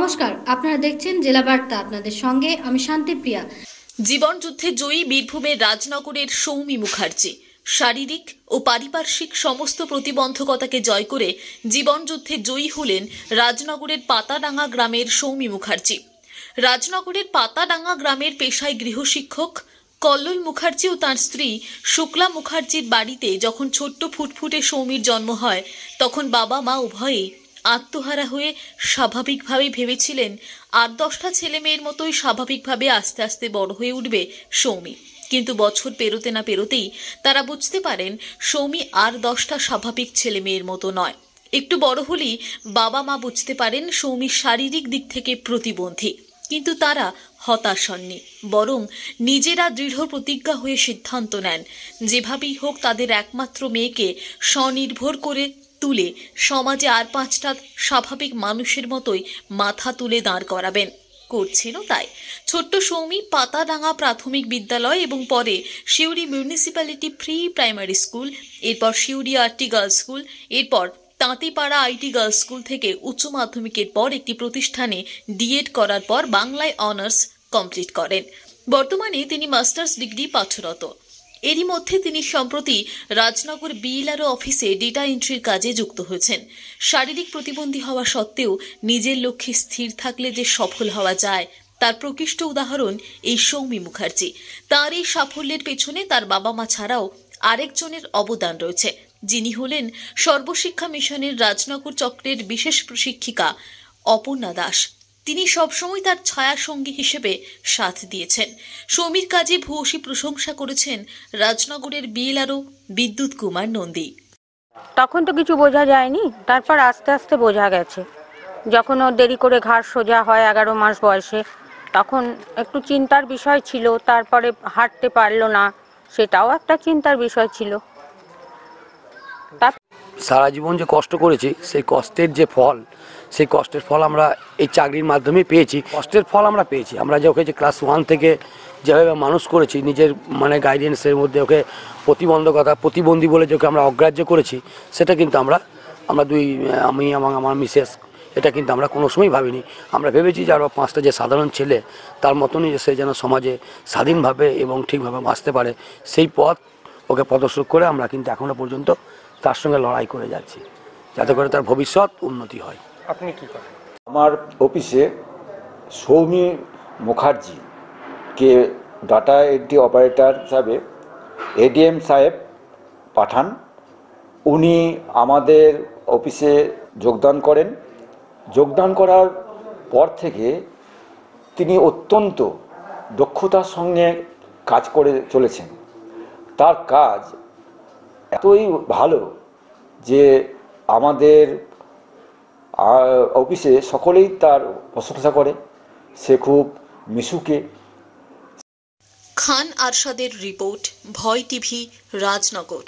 নমস্কার, আপনারা দেখছেন জেলা বার্তা। আপনাদের সঙ্গে আমি শান্তিপ্রিয়া। জীবন যুদ্ধে জয়ী বীরভূমের রাজনগরের সৌমি মুখার্জি শারীরিক ও পারিপার্শ্বিক সমস্ত প্রতিবন্ধকতাকে জয় করে জীবন যুদ্ধে জয়ী হলেন রাজনগরের পাতাডাঙ্গা গ্রামের সৌমি মুখার্জি। রাজনগরের পাতাডাঙ্গা গ্রামের পেশায় গৃহশিক্ষক কল্লোল মুখার্জি ও তার স্ত্রী শুক্লা মুখার্জির বাড়িতে যখন ছোট্ট ফুটফুটে সৌমির জন্ম হয়, তখন বাবা মা উভয়েই আত্মহারা হয়ে স্বাভাবিকভাবেই ভেবেছিলেন ৮-১০টা ছেলে মেয়ের মতোই স্বাভাবিকভাবে আস্তে আস্তে বড় হয়ে উঠবে সৌমি। কিন্তু বছর পেরোতে না পেরোতেই তারা বুঝতে পারেন সৌমি আর 10টা স্বাভাবিক ছেলে মেয়ের মতো নয়। একটু বড় হলেই বাবা মা বুঝতে পারেন সৌমি শারীরিক দিক থেকে প্রতিবন্ধী। কিন্তু তারা হতাশ হননি, বরং নিজেরা দৃঢ় প্রতিজ্ঞা হয়ে সিদ্ধান্ত নেন যেভাবেই হোক তাদের একমাত্র মেয়েকে স্বনির্ভর করে তুলে সমাজে আর 5টা স্বাভাবিক মানুষের মতোই মাথা তুলে দাঁড় করাবেন। করছিল তাই। ছোট্ট সৌমি পাতাডাঙ্গা প্রাথমিক বিদ্যালয় এবং পরে Suri municipality pre primary school, এরপর সিউড়ি আরটি গার্লস স্কুল, এরপর তাঁতিপাড়া আইটি গার্লস স্কুল থেকে উচ্চ মাধ্যমিকের পর একটি প্রতিষ্ঠানে ডিএড করার পর বাংলায় অনার্স কমপ্লিট করেন। বর্তমানে তিনি মাস্টার্স ডিগ্রি পাঠরত। এরই মধ্যে তিনি সম্প্রতি রাজনগর বিএলআরও অফিসে ডেটা এন্ট্রির কাজে যুক্ত হয়েছেন। শারীরিক প্রতিবন্ধী হওয়া সত্ত্বেও নিজের লক্ষ্যে স্থির থাকলে যে সফল হওয়া যায় তার প্রকৃষ্ট উদাহরণ এই সৌমি মুখার্জি। তার এই সাফল্যের পেছনে তার বাবা মা ছাড়াও আরেকজনের অবদান রয়েছে, যিনি হলেন সর্বশিক্ষা মিশনের রাজনগর চক্রের বিশেষ প্রশিক্ষিকা অপর্ণা দাস। তিনি সবসময় তার ছায়া সঙ্গী হিসেবে সাথ দিয়েছেন। সৌমির কাজে ভূয়সী প্রশংসা করেছেন রাজনগরের বিএলআরও বিদ্যুৎ কুমার নন্দী। তখন তো কিছু বোঝা যায়নি, তারপর আস্তে আস্তে বোঝা গেছে। যখন ও দেরি করে ঘাড় সোজা হয় 11 মাস বয়সে, তখন একটু চিন্তার বিষয় ছিল। তারপরে হাঁটতে পারলো না, সেটাও একটা চিন্তার বিষয় ছিল। সারা জীবন যে কষ্ট করেছি, সেই কষ্টের যে ফল, সেই কষ্টের ফল আমরা এই চাকরির মাধ্যমে পেয়েছি। কষ্টের ফল আমরা পেয়েছি। আমরা যে ওকে যে ক্লাস 1 থেকে যেভাবে মানুষ করেছি, নিজের গাইডেন্সের মধ্যে ওকে প্রতিবন্ধী বলে যে আমরা অগ্রাহ্য করেছি, সেটা কিন্তু আমরা আমি এবং আমার মিসেস এটা কিন্তু আমরা কোনো সময় ভাবিনি। আমরা ভেবেছি যে আরও 5টা যে সাধারণ ছেলে তার মতনই সে যেন সমাজে স্বাধীনভাবে এবং ঠিকভাবে বাঁচতে পারে, সেই পথ ওকে প্রদর্শন করে আমরা কিন্তু এখনো পর্যন্ত তার সঙ্গে লড়াই করে যাচ্ছি, যাতে করে তার ভবিষ্যৎ উন্নতি হয়। আপনি কি করেন? আমার অফিসে সৌমি মুখার্জিকে ডাটা এন্ট্রি অপারেটর হিসাবে এডিএম সাহেব পাঠান। উনি আমাদের অফিসে যোগদান করেন। যোগদান করার পর থেকে তিনি অত্যন্ত দক্ষতার সঙ্গে কাজ করে চলেছেন। তার কাজ এতই ভালো যে আমাদের অফিসে সকলেই তার প্রশংসা করে। সে খুব মিশুকে। খান আরশাদের রিপোর্ট, ভয় টিভি, রাজনগর।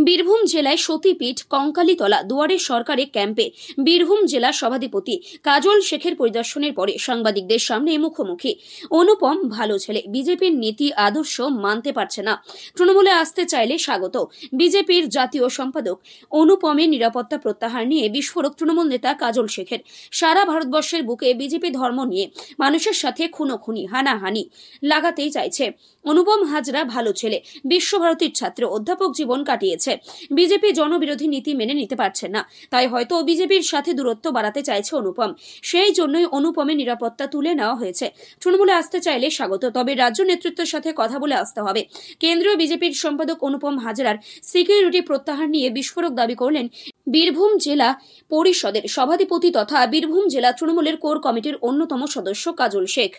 বীরভূম জেলায় সতীপীঠ কঙ্কালীতলা দুয়ারে সরকারে ক্যাম্পে বীরভূম জেলা সভাধিপতি কাজল শেখের পরিদর্শনের পরে সাংবাদিকদের সামনে মুখোমুখি। অনুপম ভালো ছেলে, বিজেপির নীতি আদর্শ মানতে পারছে না, তৃণমূলে আসতে চাইলে স্বাগত। বিজেপির জাতীয় সম্পাদক অনুপমের নিরাপত্তা প্রত্যাহার নিয়ে বিস্ফোরক তৃণমূল নেতা কাজল শেখের। সারা ভারতবর্ষের বুকে বিজেপি ধর্ম নিয়ে মানুষের সাথে খুনোখুনি হানাহানি লাগাতেই চাইছে। অনুপম হাজরা ভালো ছেলে, বিশ্বভারতীর ছাত্র, অধ্যাপক জীবন কাটিয়েছে। বিজেপি জনবিরোধী নীতি মেনে নিতে পারছে না, তাই হয়তো বিজেপির সাথে দূরত্ব বাড়াতে চাইছে অনুপম। সেই জন্যই অনুপমের নিরাপত্তা তুলে নেওয়া হয়েছে। তৃণমূলে আসতে চাইলে স্বাগত, তবে রাজ্য নেতৃত্বের সাথে কথা বলে আসতে হবে। কেন্দ্রীয় বিজেপির সম্পাদক অনুপম হাজরার সিকিউরিটি প্রত্যাহার নিয়ে বিস্ফোরক দাবি করলেন বীরভূম জেলা পরিষদের সভাধিপতি তথা বীরভূম জেলা তৃণমূলের কোর কমিটির অন্যতম সদস্য কাজল শেখ।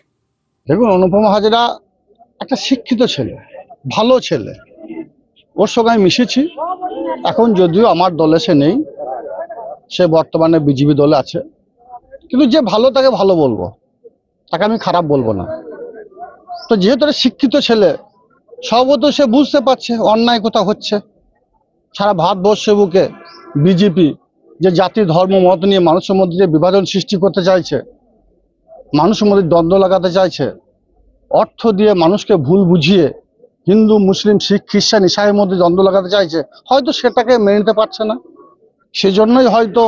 দেখুন, অনুপম হাজরা একটা শিক্ষিত ছেলে, ভালো ছেলে। ওর সঙ্গে আমি মিশেছি। এখন যদিও আমার দলে সে নেই, সে বর্তমানে বিজেপি দলে আছে, কিন্তু যে ভালো তাকে ভালো বলবো, তাকে আমি খারাপ বলবো না। তো যেহেতু শিক্ষিত ছেলে, সর্বত সে বুঝতে পারছে অন্যায় কোথাও হচ্ছে। সারা ভারতবর্ষের বুকে বিজেপি যে জাতি ধর্ম মত নিয়ে মানুষের মধ্যে যে বিভাজন সৃষ্টি করতে চাইছে, মানুষের মধ্যে দ্বন্দ্ব লাগাতে চাইছে, অর্থ দিয়ে মানুষকে ভুল বুঝিয়ে হিন্দু মুসলিম শিখ খ্রিস্টান ইসাইয়ের মধ্যে দ্বন্দ্ব লাগাতে চাইছে, হয়তো সেটাকে মেনে নিতে পারছে না, সেজন্যই হয়তো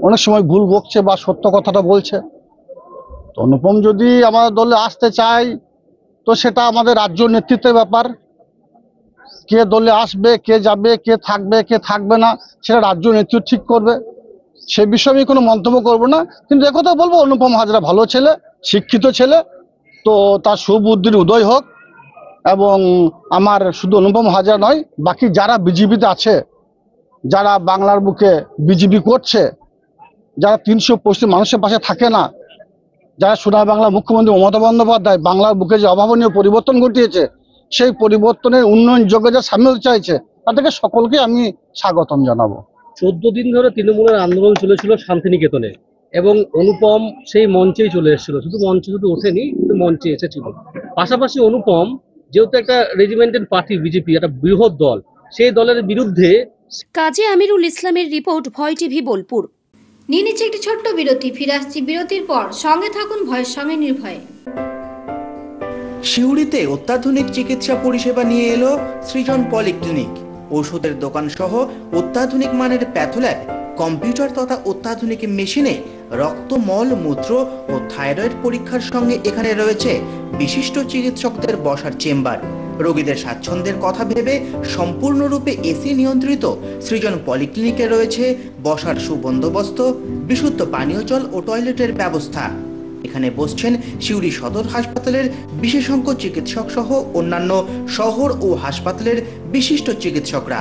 অনেক সময় ভুল বকছে বা সত্য কথাটা বলছে। তো অনুপম যদি আমাদের দলে আসতে চায় তো সেটা আমাদের রাজ্য নেতৃত্বের ব্যাপার। কে দলে আসবে, কে যাবে, কে থাকবে না, সেটা রাজ্য নেতৃত্ব ঠিক করবে। সে বিষয়ে আমি কোনো মন্তব্য করব না, কিন্তু একথা বলবো অনুপম হাজরা ভালো ছেলে, শিক্ষিত ছেলে, তো তার সুবুদ্ধির উদয় হোক। এবং আমার শুধু অনুপম হাজরা নয়, বাকি যারা বিজেপিতে আছে, যারা বাংলার বুকে বিজেপি করছে, যারা 300 মানুষের পাশে থাকে না, যারা সোনার বাংলা মুখ্যমন্ত্রী মমতা বন্দ্যোপাধ্যায় বাংলার বুকে যে অভাবনীয় পরিবর্তন ঘটিয়েছে, সেই পরিবর্তনের উন্নয়ন যোগ্য যা সামিল চাইছে, তাদেরকে সকলকে আমি স্বাগতম জানাবো। 14 দিন ধরে তৃণমূলের আন্দোলন চলেছিল শান্তিনিকেতনে, এবং অনুপম সেই মঞ্চেই চলে এসেছিল। মঞ্চে শুধু ওঠেনি, কিন্তু মঞ্চে এসেছিল। পাশাপাশি অনুপম যেহেতু একটা রেজিমেন্টেড পার্টি, বিজেপি একটা বৃহৎ দল, সেই দলের বিরুদ্ধে। কাজী আমিরুল ইসলামের রিপোর্ট, ভয় টিভি, বোলপুর। নিয়ে নিচ্ছে একটি ছোট্ট বিরতি, ফিরে আসছি বিরতির পর। সঙ্গে থাকুন ভয়ের সঙ্গে নির্ভয়ে। সিউড়িতে অত্যাধুনিক চিকিৎসা পরিষেবা নিয়ে এলো সৃজন পলিক্লিনিক। ওষুধের দোকান সহ অত্যাধুনিক মানের প্যাথোল্যাব, কম্পিউটার তথা অত্যাধুনিক মেশিনে রক্ত, মল, মূত্র ও থাইরয়েড পরীক্ষার সঙ্গে এখানে রয়েছে বিশিষ্ট চিকিৎসকদের বসার চেম্বার। রোগীদের স্বাচ্ছন্দ্যের কথা ভেবে সম্পূর্ণরূপে এসি নিয়ন্ত্রিত সৃজন পলিক্লিনিকে রয়েছে বসার সুবন্দোবস্ত, বিশুদ্ধ পানীয় জল ও টয়লেটের ব্যবস্থা। এখানে বসছেন সিউড়ি সদর হাসপাতালের বিশেষজ্ঞ চিকিৎসক সহ অন্যান্য শহর ও হাসপাতালের বিশিষ্ট চিকিৎসকরা।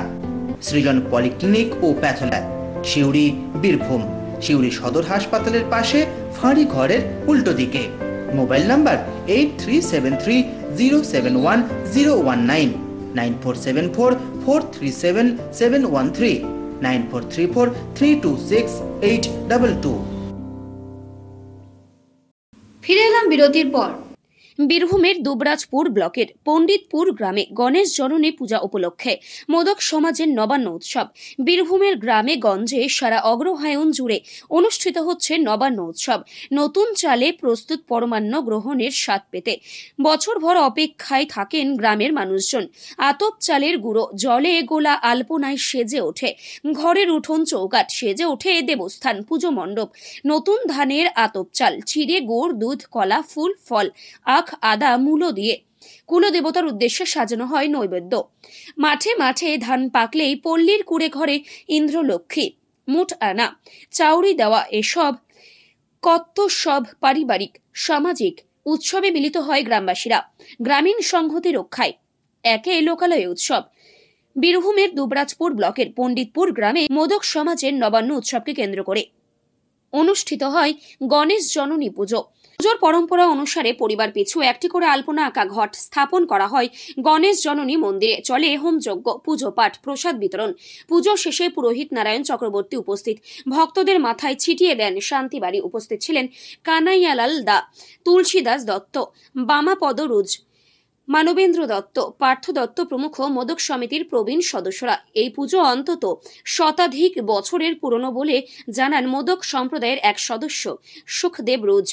সৃজন পলিক্লিনিক ও প্যাথোল্যাব, সিউড়ি, বীরভূম। সিউড়ি সদর হাসপাতালের পাশে ফাঁড়ি ঘরের উল্টো দিকে। Mobile number 8373071019, 9474437713, 9434326822। ফিরে এলাম বিরতির পর। বীরভূমের দুবরাজপুর ব্লকের পণ্ডিতপুর গ্রামে গণেশ জননী পূজা উপলক্ষে মোদক সমাজের নবান্ন উৎসব। বীরভূমের গ্রামে গঞ্জে সারা অগ্রহায়ণ জুড়ে অনুষ্ঠিত হচ্ছে নবান্ন উৎসব। নতুন চালে প্রস্তুত পরমান্ন গ্রহণের স্বাদ পেতে বছরভর অপেক্ষায় থাকেন গ্রামের মানুষজন। আতপ চালের গুঁড়ো জলে গোলা আলপনায় সেজে ওঠে ঘরের উঠোন চৌকাঠ, সেজে ওঠে দেবস্থান, পুজো মণ্ডপ। নতুন ধানের আতপ চাল চিড়ে, গুড়, দুধ, কলা, ফুল, ফল, আখ, আদা, মূলো দিয়ে কুলদেবতার উদ্দেশ্যে সাজানো হয় নৈবেদ্য। মাঠে মাঠে ধান পাকলেই পল্লীর কুড়ে ঘরে ইন্দ্রলক্ষ্মী, মুঠ আনা, চাউরি দেওয়া, এসব কত সব পারিবারিক সামাজিক উৎসবে মিলিত হয় গ্রামবাসীরা গ্রামীণ সংহতি রক্ষায়। একে লোকালয়ে উৎসব। বীরভূমের দুবরাজপুর ব্লকের পণ্ডিতপুর গ্রামে মোদক সমাজের নবান্ন উৎসবকে কেন্দ্র করে অনুষ্ঠিত হয় গণেশ জননী পুজো। পুজোর পরম্পরা অনুসারে পরিবার পিছু একটি করে আলপনা আঁকা ঘট স্থাপন করা হয় গণেশ জননী মন্দিরে। চলে হোমযজ্ঞ, পুজো পাঠ, প্রসাদ বিতরণ। পুজো শেষে পুরোহিত নারায়ণ চক্রবর্তী উপস্থিত ভক্তদের মাথায় ছিটিয়ে দেন শান্তিবাড়ি। উপস্থিত ছিলেন কানাইয়ালাল দা, তুলসীদাস দত্ত, বামাপদ রুজ, মানবেন্দ্র দত্ত, পার্থ দত্ত প্রমুখ মোদক সমিতির প্রবীণ সদস্যরা। এই পুজো অন্তত শতাধিক বছরের পুরনো বলে জানান মোদক সম্প্রদায়ের এক সদস্য সুখদেব রুজ।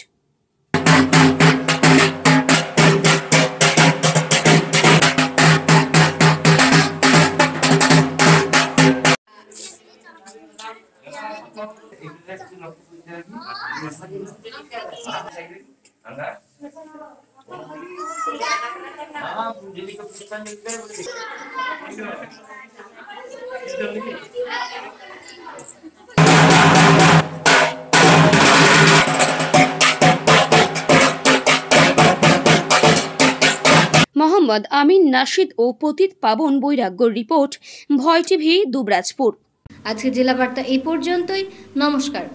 মোহাম্মদ আমিন নাশিদ ও পতিত পাবন বৈরাগ্যর রিপোর্ট, ভয় টিভি, দুবরাজপুর। আজকে জেলা বার্তা এই পর্যন্তই। নমস্কার।